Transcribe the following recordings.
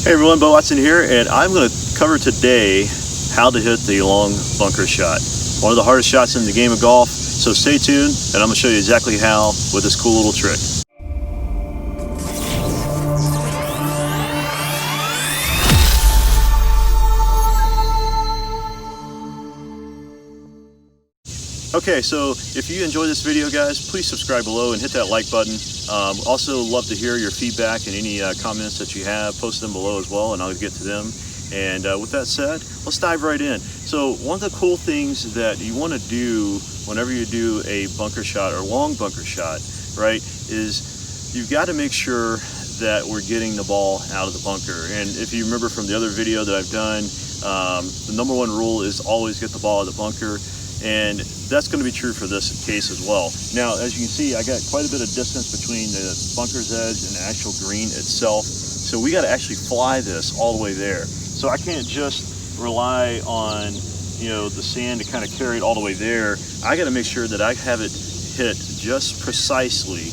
Hey everyone, Bo Watson here, and I'm going to cover today how to hit the long bunker shot. One of the hardest shots in the game of golf, so stay tuned and I'm going to show you exactly how with this cool little trick. Okay, so if you enjoyed this video, guys, please subscribe below and hit that like button. Also love to hear your feedback and any comments that you have. Post them below as well and I'll get to them. And with that said, let's dive right in. So one of the cool things that you want to do whenever you do a bunker shot or long bunker shot, right, is you've got to make sure that we're getting the ball out of the bunker. And if you remember from the other video that I've done, the number one rule is always get the ball out of the bunker. And that's going to be true for this case as well. Now, as you can see, I got quite a bit of distance between the bunker's edge and the actual green itself. So we got to actually fly this all the way there. So I can't just rely on, you know, the sand to kind of carry it all the way there. I got to make sure that I have it hit just precisely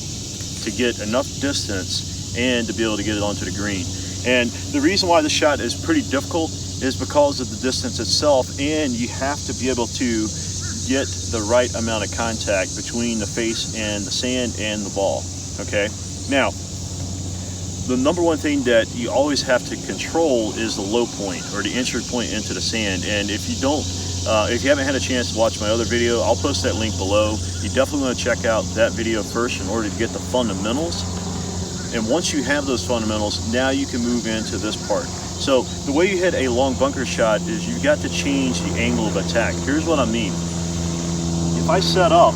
to get enough distance and to be able to get it onto the green. And the reason why this shot is pretty difficult is because of the distance itself, and you have to be able to get the right amount of contact between the face and the sand and the ball. Okay, now the number one thing that you always have to control is the low point or the entry point into the sand. And if you don't, if you haven't had a chance to watch my other video, I'll post that link below. You definitely want to check out that video first in order to get the fundamentals. And once you have those fundamentals, now you can move into this part. So the way you hit a long bunker shot is you've got to change the angle of attack. Here's what I mean. If I set up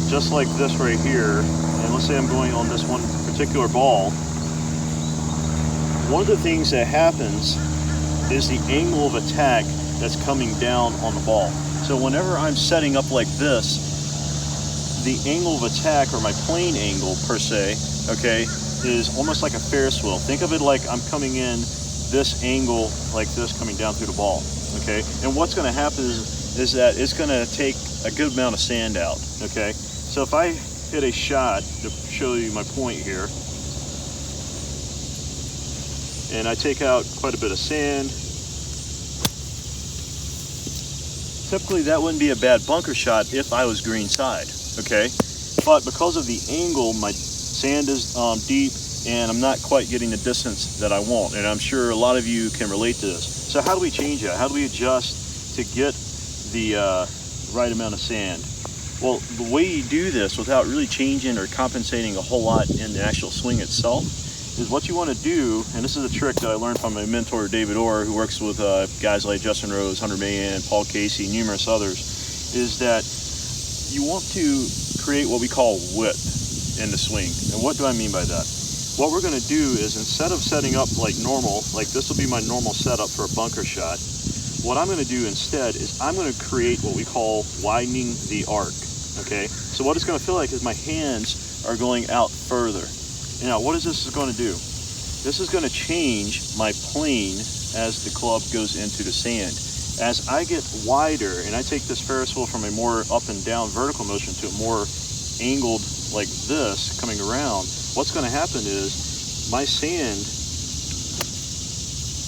just like this right here, and let's say I'm going on this one particular ball, one of the things that happens is the angle of attack that's coming down on the ball. So whenever I'm setting up like this, the angle of attack, or my plane angle per se, okay, is almost like a Ferris wheel. Think of it like I'm coming in this angle like this, coming down through the ball, okay? And what's gonna happen is that it's gonna take a good amount of sand out, okay? So if I hit a shot, to show you my point here, and I take out quite a bit of sand, typically that wouldn't be a bad bunker shot if I was greenside, okay? But because of the angle, my sand is deep and I'm not quite getting the distance that I want. And I'm sure a lot of you can relate to this. So how do we change that? How do we adjust to get the right amount of sand? Well, the way you do this without really changing or compensating a whole lot in the actual swing itself is what you want to do, and this is a trick that I learned from my mentor David Orr, who works with guys like Justin Rose, Hunter Mahan, Paul Casey, numerous others, is that you want to create what we call width in the swing. And what do I mean by that? What we're going to do is, instead of setting up like normal, like this will be my normal setup for a bunker shot, what I'm going to do instead is I'm going to create what we call widening the arc. Okay, so what it's going to feel like is my hands are going out further. Now, what is this going to do? This is going to change my plane as the club goes into the sand. As I get wider and I take this Ferris wheel from a more up and down vertical motion to a more angled like this coming around, what's going to happen is my sand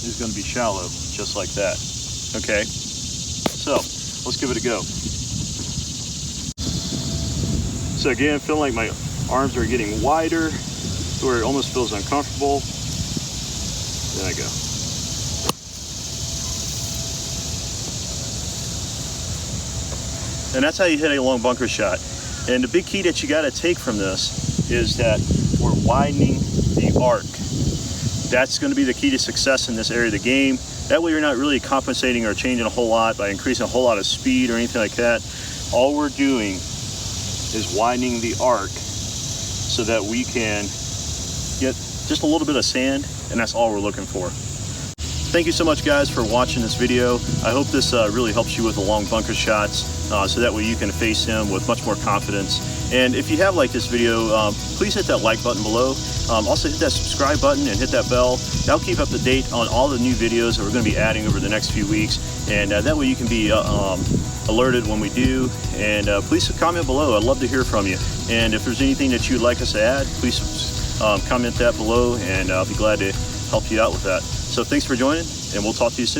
is going to be shallow, just like that. Okay, so let's give it a go. So again, feeling like my arms are getting wider to where it almost feels uncomfortable. There I go. And that's how you hit a long bunker shot. And the big key that you got to take from this is that we're widening the arc. That's going to be the key to success in this area of the game. That way you're not really compensating or changing a whole lot by increasing a whole lot of speed or anything like that. All we're doing is widening the arc so that we can get just a little bit of sand, and that's all we're looking for. Thank you so much, guys, for watching this video. I hope this really helps you with the long bunker shots, so that way you can face them with much more confidence. And if you have liked this video, please hit that like button below. Also hit that subscribe button and hit that bell. That'll keep up to date on all the new videos that we're going to be adding over the next few weeks. And that way you can be alerted when we do. And please comment below. I'd love to hear from you. And if there's anything that you'd like us to add, please comment that below, and I'll be glad to help you out with that. So thanks for joining, and we'll talk to you soon.